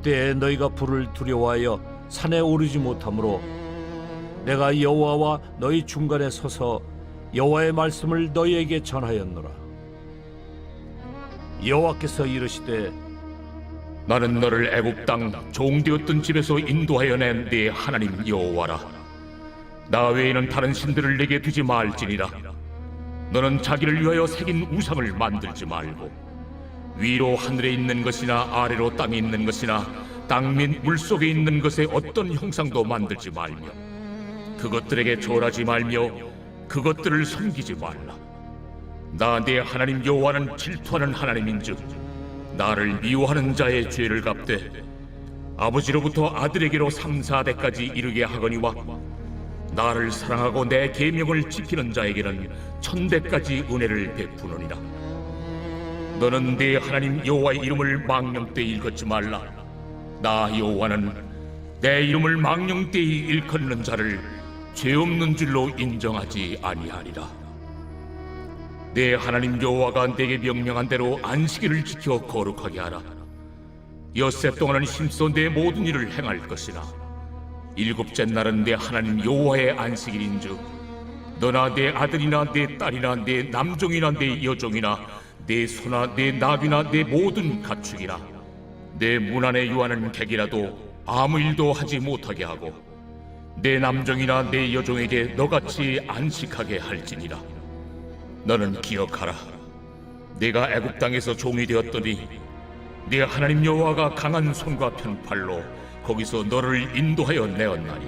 그때에 너희가 불을 두려워하여 산에 오르지 못하므로 내가 여호와와 너희 중간에 서서 여호와의 말씀을 너희에게 전하였노라. 여호와께서 이르시되 나는 너를 애굽 땅 종되었던 집에서 인도하여 낸 네 하나님 여호와라. 나 외에는 다른 신들을 내게 두지 말지니라. 너는 자기를 위하여 새긴 우상을 만들지 말고 위로 하늘에 있는 것이나 아래로 땅에 있는 것이나 땅 및 물속에 있는 것에 어떤 형상도 만들지 말며 그것들에게 절하지 말며 그것들을 섬기지 말라. 나 네 하나님 여호와는 질투하는 하나님인즉 나를 미워하는 자의 죄를 갚되 아버지로부터 아들에게로 3, 4대까지 이르게 하거니와 나를 사랑하고 내 계명을 지키는 자에게는 1000대까지 은혜를 베푸느니라. 너는 네 하나님 여호와의 이름을 망령되이 일컫지 말라. 나 여호와는 내 이름을 망령되이 일컫는 자를 죄 없는 줄로 인정하지 아니하리라. 내 하나님 여호와가 내게 명령한 대로 안식일을 지켜 거룩하게 하라. 엿새 동안은 힘써 내 모든 일을 행할 것이나 일곱째 날은 내 하나님 여호와의 안식일인즉 너나 내 아들이나 내 딸이나 내 남종이나 내 여종이나 내 소나 내 나귀나 내 모든 가축이나 내 문 안에 유하는 객이라도 아무 일도 하지 못하게 하고 내 남종이나 내 여종에게 너같이 안식하게 할지니라. 너는 기억하라. 내가 애굽 땅에서 종이 되었더니 네 하나님 여호와가 강한 손과 편팔로 거기서 너를 인도하여 내었나니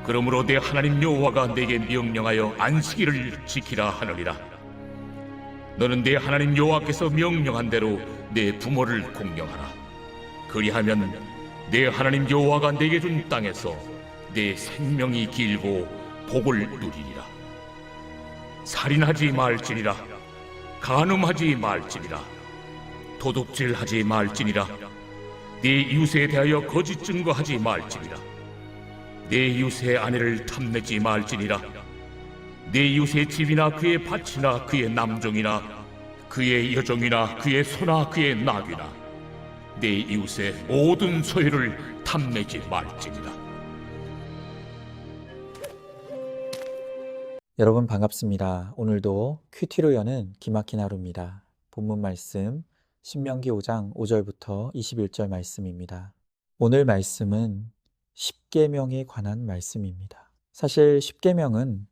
그러므로 네 하나님 여호와가 내게 명령하여 안식일을 지키라 하느니라. 너는 네 하나님 여호와께서 명령한 대로 내 부모를 공경하라. 그리하면 네 하나님 여호와가 내게 준 땅에서 내 생명이 길고 복을 누리리라. 살인하지 말지니라. 간음하지 말지니라. 도둑질하지 말지니라. 네 이웃에 대하여 거짓 증거하지 말지니라. 네 이웃의 아내를 탐내지 말지니라. 네 이웃의 집이나 그의 밭이나 그의 남종이나 그의 여종이나 그의 소나 그의 나귀나 네 이웃의 모든 소유를 탐내지 말지니라. 여러분 반갑습니다. 오늘도 큐티로 여는 기막힌 하루입니다. 본문 말씀 신명기 5장 5절부터 21절 말씀입니다. 오늘 말씀은 십계명에 관한 말씀입니다. 사실 십계명은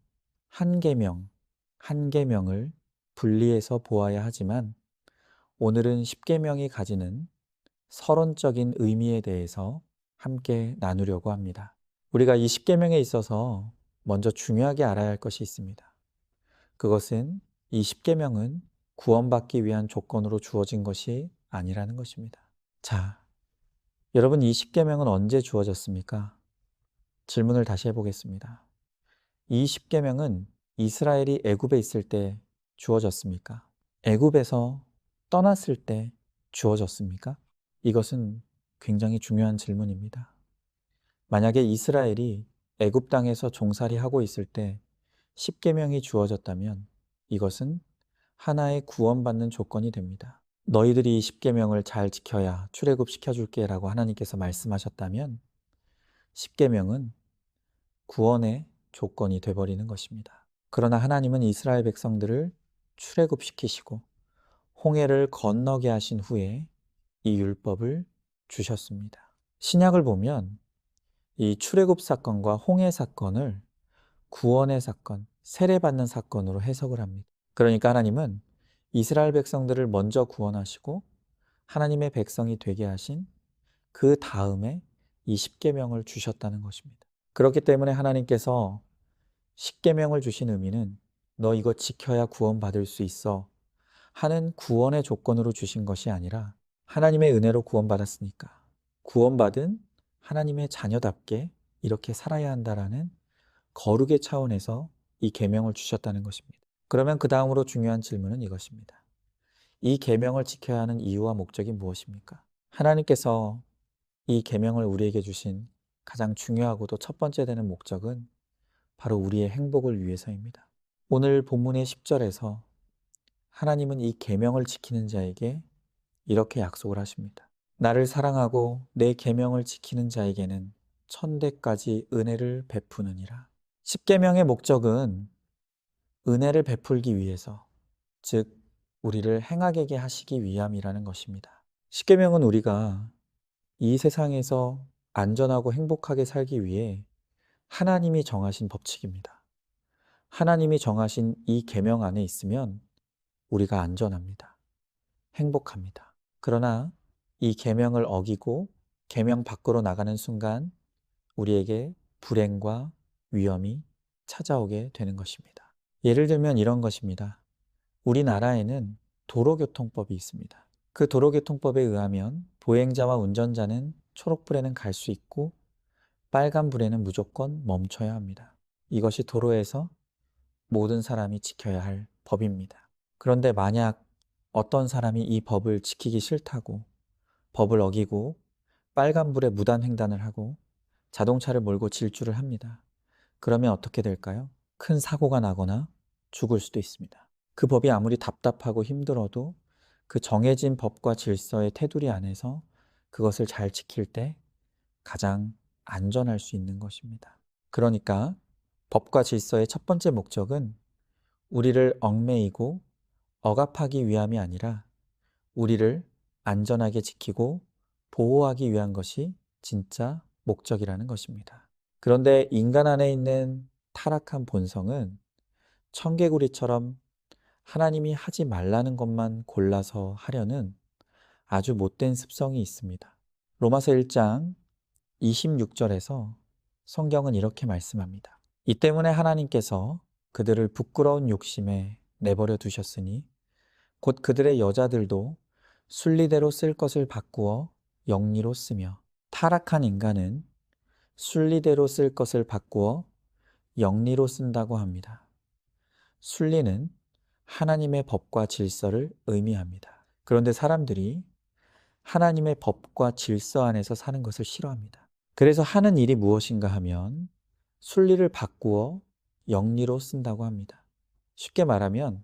한 계명, 한 계명을 분리해서 보아야 하지만 오늘은 십계명이 가지는 서론적인 의미에 대해서 함께 나누려고 합니다. 우리가 이 십계명에 있어서 먼저 중요하게 알아야 할 것이 있습니다. 그것은 이 십계명은 구원받기 위한 조건으로 주어진 것이 아니라는 것입니다. 자, 여러분 이 십계명은 언제 주어졌습니까? 질문을 다시 해보겠습니다. 이 십계명은 이스라엘이 애굽에 있을 때 주어졌습니까? 애굽에서 떠났을 때 주어졌습니까? 이것은 굉장히 중요한 질문입니다. 만약에 이스라엘이 애굽 땅에서 종살이하고 있을 때 십계명이 주어졌다면 이것은 하나의 구원받는 조건이 됩니다. 너희들이 이 십계명을 잘 지켜야 출애굽시켜줄게 라고 하나님께서 말씀하셨다면 십계명은 구원의 조건이 되어버리는 것입니다. 그러나 하나님은 이스라엘 백성들을 출애굽시키시고 홍해를 건너게 하신 후에 이 율법을 주셨습니다. 신약을 보면 이 출애굽 사건과 홍해 사건을 구원의 사건, 세례받는 사건으로 해석을 합니다. 그러니까 하나님은 이스라엘 백성들을 먼저 구원하시고 하나님의 백성이 되게 하신 그 다음에 이 십계명을 주셨다는 것입니다. 그렇기 때문에 하나님께서 십계명을 주신 의미는 너 이거 지켜야 구원받을 수 있어 하는 구원의 조건으로 주신 것이 아니라 하나님의 은혜로 구원받았으니까 구원받은 하나님의 자녀답게 이렇게 살아야 한다라는 거룩의 차원에서 이 계명을 주셨다는 것입니다. 그러면 그 다음으로 중요한 질문은 이것입니다. 이 계명을 지켜야 하는 이유와 목적이 무엇입니까? 하나님께서 이 계명을 우리에게 주신 가장 중요하고도 첫 번째 되는 목적은 바로 우리의 행복을 위해서입니다. 오늘 본문의 10절에서 하나님은 이 계명을 지키는 자에게 이렇게 약속을 하십니다. 나를 사랑하고 내 계명을 지키는 자에게는 천대까지 은혜를 베푸느니라. 십계명의 목적은 은혜를 베풀기 위해서, 즉 우리를 행하게 하시기 위함이라는 것입니다. 십계명은 우리가 이 세상에서 안전하고 행복하게 살기 위해 하나님이 정하신 법칙입니다. 하나님이 정하신 이 계명 안에 있으면 우리가 안전합니다. 행복합니다. 그러나 이 계명을 어기고 계명 밖으로 나가는 순간 우리에게 불행과 위험이 찾아오게 되는 것입니다. 예를 들면 이런 것입니다. 우리나라에는 도로교통법이 있습니다. 그 도로교통법에 의하면 보행자와 운전자는 초록불에는 갈 수 있고 빨간불에는 무조건 멈춰야 합니다. 이것이 도로에서 모든 사람이 지켜야 할 법입니다. 그런데 만약 어떤 사람이 이 법을 지키기 싫다고 법을 어기고 빨간불에 무단횡단을 하고 자동차를 몰고 질주를 합니다. 그러면 어떻게 될까요? 큰 사고가 나거나 죽을 수도 있습니다. 그 법이 아무리 답답하고 힘들어도 그 정해진 법과 질서의 테두리 안에서 그것을 잘 지킬 때 가장 안전할 수 있는 것입니다. 그러니까 법과 질서의 첫 번째 목적은 우리를 얽매이고 억압하기 위함이 아니라 우리를 안전하게 지키고 보호하기 위한 것이 진짜 목적이라는 것입니다. 그런데 인간 안에 있는 타락한 본성은 청개구리처럼 하나님이 하지 말라는 것만 골라서 하려는 아주 못된 습성이 있습니다. 로마서 1장 26절에서 성경은 이렇게 말씀합니다. 이 때문에 하나님께서 그들을 부끄러운 욕심에 내버려 두셨으니 곧 그들의 여자들도 순리대로 쓸 것을 바꾸어 영리로 쓰며, 타락한 인간은 순리대로 쓸 것을 바꾸어 영리로 쓴다고 합니다. 순리는 하나님의 법과 질서를 의미합니다. 그런데 사람들이 하나님의 법과 질서 안에서 사는 것을 싫어합니다. 그래서 하는 일이 무엇인가 하면 순리를 바꾸어 영리로 쓴다고 합니다. 쉽게 말하면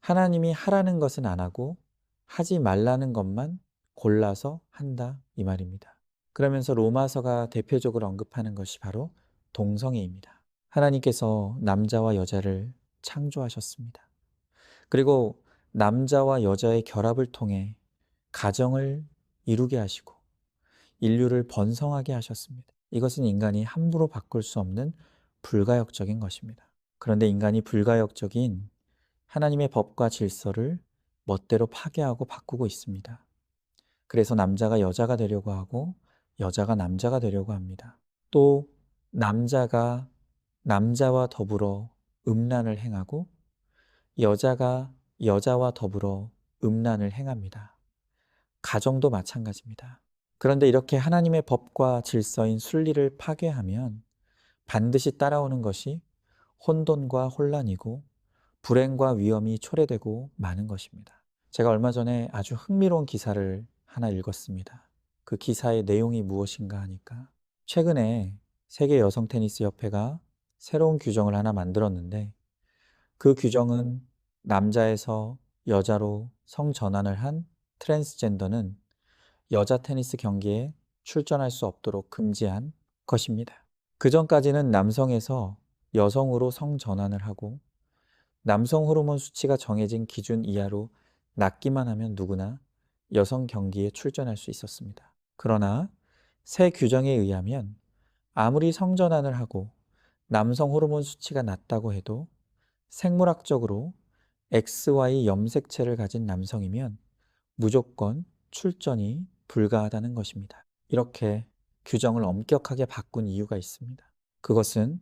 하나님이 하라는 것은 안 하고 하지 말라는 것만 골라서 한다 이 말입니다. 그러면서 로마서가 대표적으로 언급하는 것이 바로 동성애입니다. 하나님께서 남자와 여자를 창조하셨습니다. 그리고 남자와 여자의 결합을 통해 가정을 이루게 하시고 인류를 번성하게 하셨습니다. 이것은 인간이 함부로 바꿀 수 없는 불가역적인 것입니다. 그런데 인간이 불가역적인 하나님의 법과 질서를 멋대로 파괴하고 바꾸고 있습니다. 그래서 남자가 여자가 되려고 하고 여자가 남자가 되려고 합니다. 또 남자가 남자와 더불어 음란을 행하고 여자가 여자와 더불어 음란을 행합니다. 가정도 마찬가지입니다. 그런데 이렇게 하나님의 법과 질서인 순리를 파괴하면 반드시 따라오는 것이 혼돈과 혼란이고 불행과 위험이 초래되고 마는 것입니다. 제가 얼마 전에 아주 흥미로운 기사를 하나 읽었습니다. 그 기사의 내용이 무엇인가 하니까 최근에 세계 여성 테니스 협회가 새로운 규정을 하나 만들었는데 그 규정은 남자에서 여자로 성전환을 한 트랜스젠더는 여자 테니스 경기에 출전할 수 없도록 금지한 것입니다. 그전까지는 남성에서 여성으로 성전환을 하고 남성 호르몬 수치가 정해진 기준 이하로 낮기만 하면 누구나 여성 경기에 출전할 수 있었습니다. 그러나 새 규정에 의하면 아무리 성전환을 하고 남성 호르몬 수치가 낮다고 해도 생물학적으로 XY 염색체를 가진 남성이면 무조건 출전이 불가하다는 것입니다. 이렇게 규정을 엄격하게 바꾼 이유가 있습니다. 그것은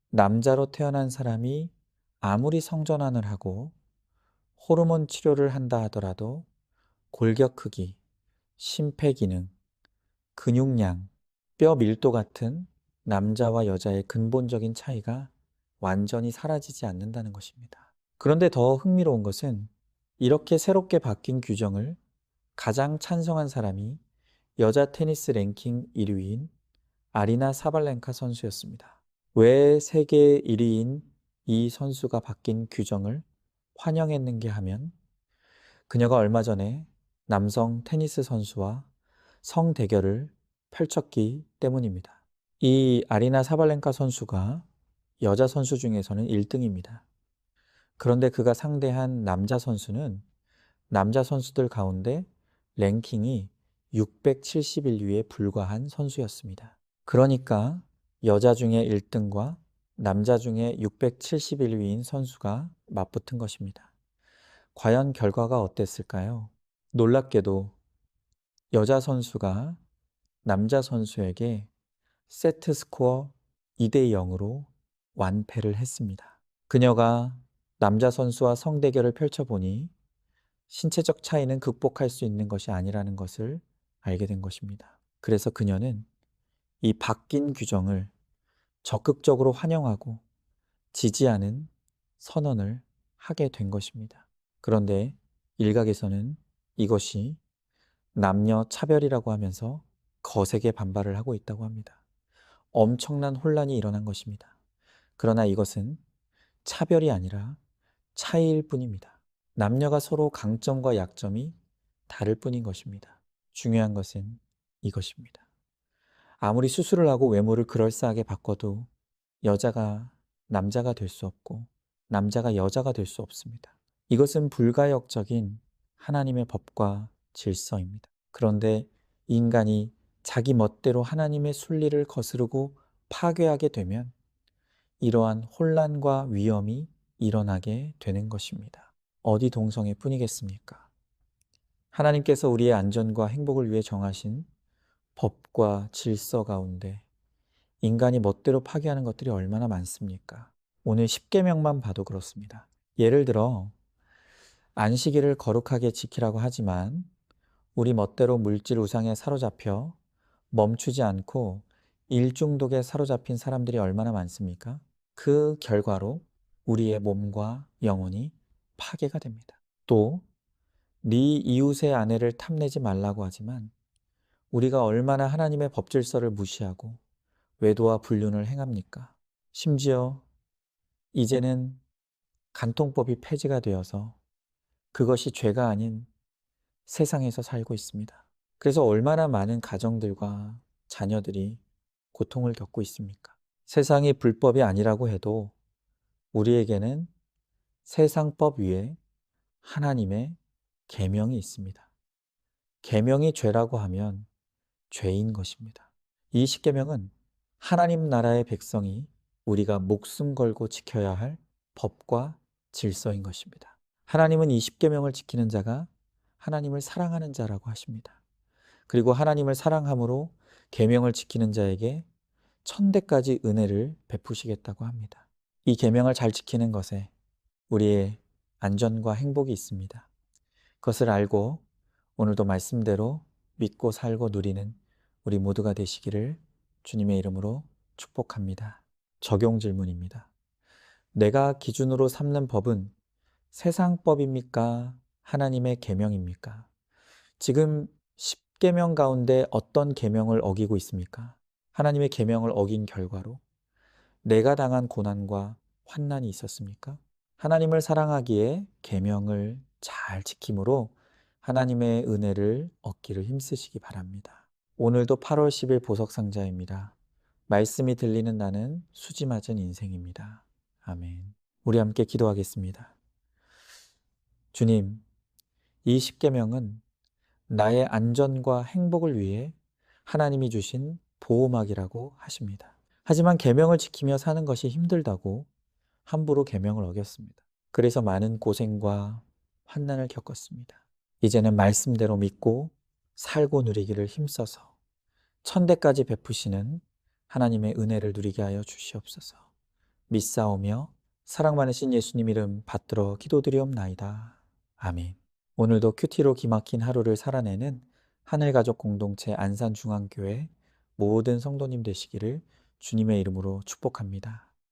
남자로 태어난 사람이 아무리 성전환을 하고 호르몬 치료를 한다 하더라도 골격 크기, 심폐기능, 근육량, 뼈 밀도 같은 남자와 여자의 근본적인 차이가 완전히 사라지지 않는다는 것입니다. 그런데 더 흥미로운 것은 이렇게 새롭게 바뀐 규정을 가장 찬성한 사람이 여자 테니스 랭킹 1위인 아리나 사발렌카 선수였습니다. 왜 세계 1위인 이 선수가 바뀐 규정을 환영했는가 하면 그녀가 얼마 전에 남성 테니스 선수와 성대결을 펼쳤기 때문입니다. 이 아리나 사발렌카 선수가 여자 선수 중에서는 1등입니다. 그런데 그가 상대한 남자 선수는 남자 선수들 가운데 랭킹이 671위에 불과한 선수였습니다. 그러니까 여자 중에 1등과 남자 중에 671위인 선수가 맞붙은 것입니다. 과연 결과가 어땠을까요? 놀랍게도 여자 선수가 남자 선수에게 세트 스코어 2대 0으로 완패를 했습니다. 그녀가 남자 선수와 성대결을 펼쳐보니 신체적 차이는 극복할 수 있는 것이 아니라는 것을 알게 된 것입니다. 그래서 그녀는 이 바뀐 규정을 적극적으로 환영하고 지지하는 선언을 하게 된 것입니다. 그런데 일각에서는 이것이 남녀 차별이라고 하면서 거세게 반발을 하고 있다고 합니다. 엄청난 혼란이 일어난 것입니다. 그러나 이것은 차별이 아니라 차이일 뿐입니다. 남녀가 서로 강점과 약점이 다를 뿐인 것입니다. 중요한 것은 이것입니다. 아무리 수술을 하고 외모를 그럴싸하게 바꿔도 여자가 남자가 될 수 없고 남자가 여자가 될 수 없습니다. 이것은 불가역적인 하나님의 법과 질서입니다. 그런데 인간이 자기 멋대로 하나님의 순리를 거스르고 파괴하게 되면 이러한 혼란과 위험이 일어나게 되는 것입니다. 어디 동성애 뿐이겠습니까? 하나님께서 우리의 안전과 행복을 위해 정하신 법과 질서 가운데 인간이 멋대로 파괴하는 것들이 얼마나 많습니까? 오늘 10계명만 봐도 그렇습니다. 예를 들어 안식일을 거룩하게 지키라고 하지만 우리 멋대로 물질 우상에 사로잡혀 멈추지 않고 일중독에 사로잡힌 사람들이 얼마나 많습니까? 그 결과로 우리의 몸과 영혼이 파괴가 됩니다. 또 네 이웃의 아내를 탐내지 말라고 하지만 우리가 얼마나 하나님의 법질서를 무시하고 외도와 불륜을 행합니까? 심지어 이제는 간통법이 폐지가 되어서 그것이 죄가 아닌 세상에서 살고 있습니다. 그래서 얼마나 많은 가정들과 자녀들이 고통을 겪고 있습니까? 세상이 불법이 아니라고 해도 우리에게는 세상법 위에 하나님의 계명이 있습니다. 계명이 죄라고 하면 죄인 것입니다. 이 10계명은 하나님 나라의 백성이 우리가 목숨 걸고 지켜야 할 법과 질서인 것입니다. 하나님은 이 10계명을 지키는 자가 하나님을 사랑하는 자라고 하십니다. 그리고 하나님을 사랑함으로 계명을 지키는 자에게 천대까지 은혜를 베푸시겠다고 합니다. 이 계명을 잘 지키는 것에 우리의 안전과 행복이 있습니다. 그것을 알고 오늘도 말씀대로 믿고 살고 누리는 우리 모두가 되시기를 주님의 이름으로 축복합니다. 적용 질문입니다. 내가 기준으로 삼는 법은 세상법입니까? 하나님의 계명입니까? 지금 10계명 가운데 어떤 계명을 어기고 있습니까? 하나님의 계명을 어긴 결과로 내가 당한 고난과 환난이 있었습니까? 하나님을 사랑하기에 계명을 잘 지킴으로 하나님의 은혜를 얻기를 힘쓰시기 바랍니다. 오늘도 8월 10일 보석상자입니다. 말씀이 들리는 나는 수지 맞은 인생입니다. 아멘. 우리 함께 기도하겠습니다. 주님, 이 10계명은 나의 안전과 행복을 위해 하나님이 주신 보호막이라고 하십니다. 하지만 계명을 지키며 사는 것이 힘들다고 함부로 계명을 어겼습니다. 그래서 많은 고생과 환난을 겪었습니다. 이제는 말씀대로 믿고 살고 누리기를 힘써서 천대까지 베푸시는 하나님의 은혜를 누리게 하여 주시옵소서. 믿사오며 사랑 많으신 예수님 이름 받들어 기도드리옵나이다. 아멘. 오늘도 큐티로 기막힌 하루를 살아내는 하늘가족 공동체 안산중앙교회 모든 성도님 되시기를 주님의 이름으로 축복합니다.